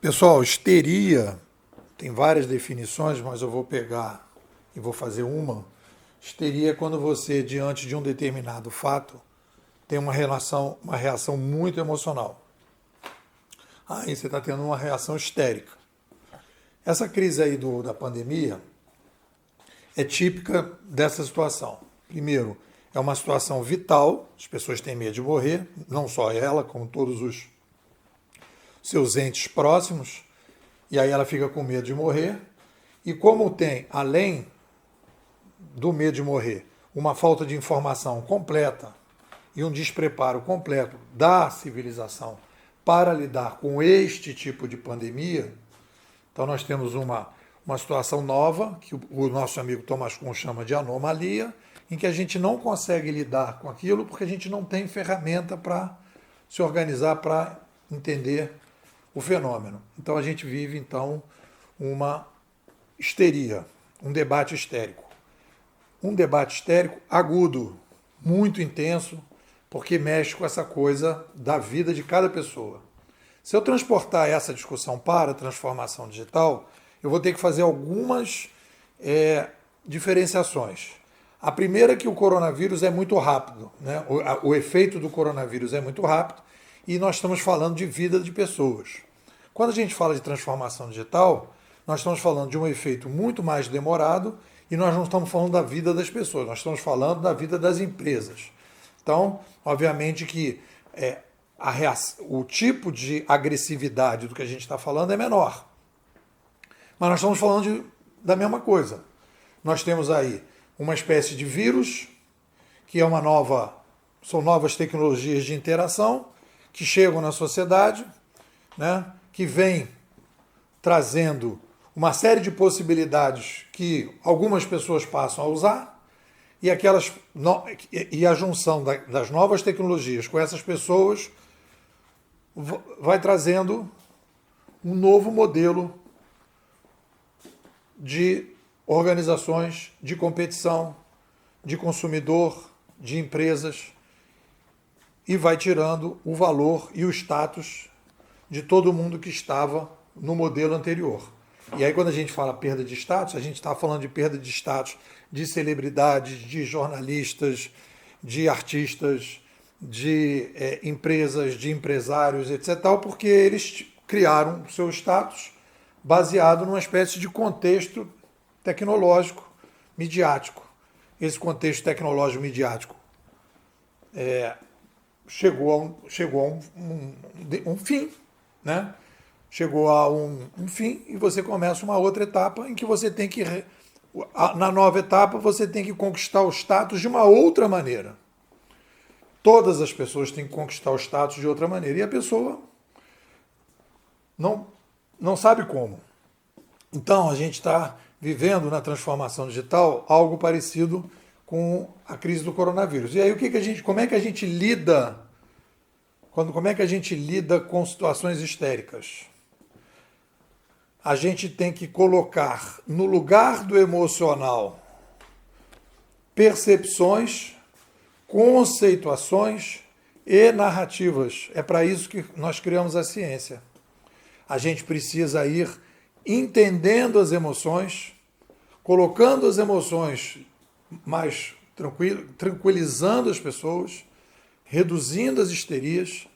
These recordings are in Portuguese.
Pessoal, histeria tem várias definições, mas eu vou pegar e vou fazer uma. Histeria é quando você, diante de um determinado fato, tem uma reação muito emocional. Aí você está tendo uma reação histérica. Essa crise aí da pandemia é típica dessa situação. Primeiro, é uma situação vital, as pessoas têm medo de morrer, não só ela, como todos os seus entes próximos, e aí ela fica com medo de morrer. E como tem, além do medo de morrer, uma falta de informação completa e um despreparo completo da civilização para lidar com este tipo de pandemia, então nós temos uma situação nova, que o nosso amigo Thomas Kuhn chama de anomalia, em que a gente não consegue lidar com aquilo porque a gente não tem ferramenta para se organizar, para entender o fenômeno. Então a gente vive então uma histeria, um debate histérico. Um debate histérico agudo, muito intenso, porque mexe com essa coisa da vida de cada pessoa. Se eu transportar essa discussão para a transformação digital, eu vou ter que fazer algumas diferenciações. A primeira é que o coronavírus é muito rápido, né? O efeito do coronavírus é muito rápido e nós estamos falando de vida de pessoas. Quando a gente fala de transformação digital, nós estamos falando de um efeito muito mais demorado e nós não estamos falando da vida das pessoas, nós estamos falando da vida das empresas. Então, obviamente que o tipo de agressividade do que a gente está falando é menor. Mas nós estamos falando da mesma coisa. Nós temos aí uma espécie de vírus, que são novas tecnologias de interação, que chegam na sociedade, né, que vem trazendo uma série de possibilidades que algumas pessoas passam a usar, e a junção das novas tecnologias com essas pessoas vai trazendo um novo modelo de organizações, de competição, de consumidor, de empresas, e vai tirando o valor e o status de todo mundo que estava no modelo anterior. E aí, quando a gente fala perda de status, a gente está falando de perda de status de celebridades, de jornalistas, de artistas, de empresas, de empresários, etc., porque eles criaram o seu status baseado numa espécie de contexto tecnológico, midiático. Esse contexto tecnológico midiático chegou a um fim, né? Chegou a um fim e você começa uma outra etapa em que você tem que, na nova etapa, você tem que conquistar o status de uma outra maneira. Todas as pessoas têm que conquistar o status de outra maneira e a pessoa não sabe como. Então, a gente está vivendo na transformação digital algo parecido com a crise do coronavírus. E aí, como é que a gente lida com situações histéricas? A gente tem que colocar no lugar do emocional percepções, conceituações e narrativas. É para isso que nós criamos a ciência. A gente precisa ir entendendo as emoções, colocando as emoções mais tranquilizando as pessoas, reduzindo as histerias,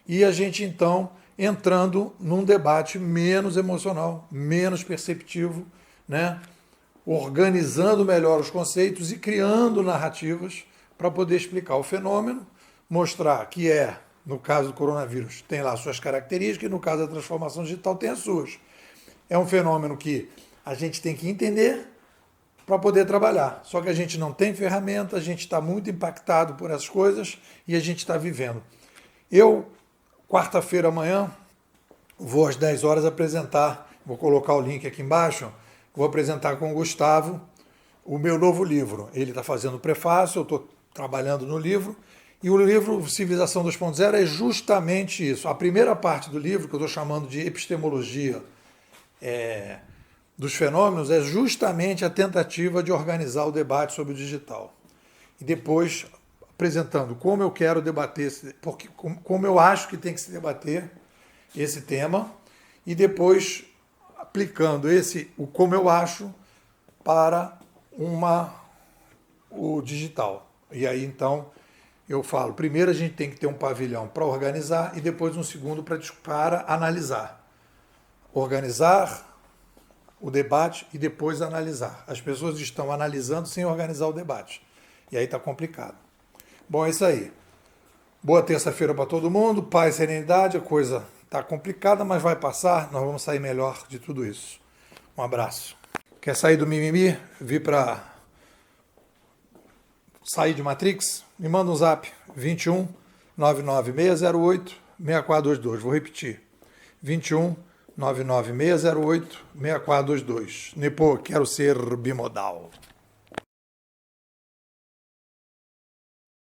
e a gente então entrando num debate menos emocional, menos perceptivo, né? Organizando melhor os conceitos e criando narrativas para poder explicar o fenômeno, mostrar que no caso do coronavírus, tem lá suas características, e no caso da transformação digital tem as suas. É um fenômeno que a gente tem que entender para poder trabalhar. Só que a gente não tem ferramenta, a gente está muito impactado por essas coisas e a gente está vivendo. Eu, quarta-feira amanhã, vou às 10 horas apresentar, vou colocar o link aqui embaixo, vou apresentar com o Gustavo o meu novo livro. Ele está fazendo o prefácio, eu estou trabalhando no livro, e o livro Civilização 2.0 é justamente isso. A primeira parte do livro, que eu estou chamando de epistemologia dos fenômenos, é justamente a tentativa de organizar o debate sobre o digital. E depois apresentando como eu quero debater, como eu acho que tem que se debater esse tema, e depois aplicando o como eu acho para o digital. E aí então eu falo, primeiro a gente tem que ter um pavilhão para organizar e depois um segundo para analisar. Organizar o debate e depois analisar. As pessoas estão analisando sem organizar o debate. E aí está complicado. Bom, é isso aí. Boa terça-feira para todo mundo, paz e serenidade, a coisa está complicada, mas vai passar, nós vamos sair melhor de tudo isso. Um abraço. Quer sair do mimimi? Vir para sair de Matrix? Me manda um zap, 21 99608 6422. Vou repetir, 21 99608 6422. Nepo, quero ser bimodal.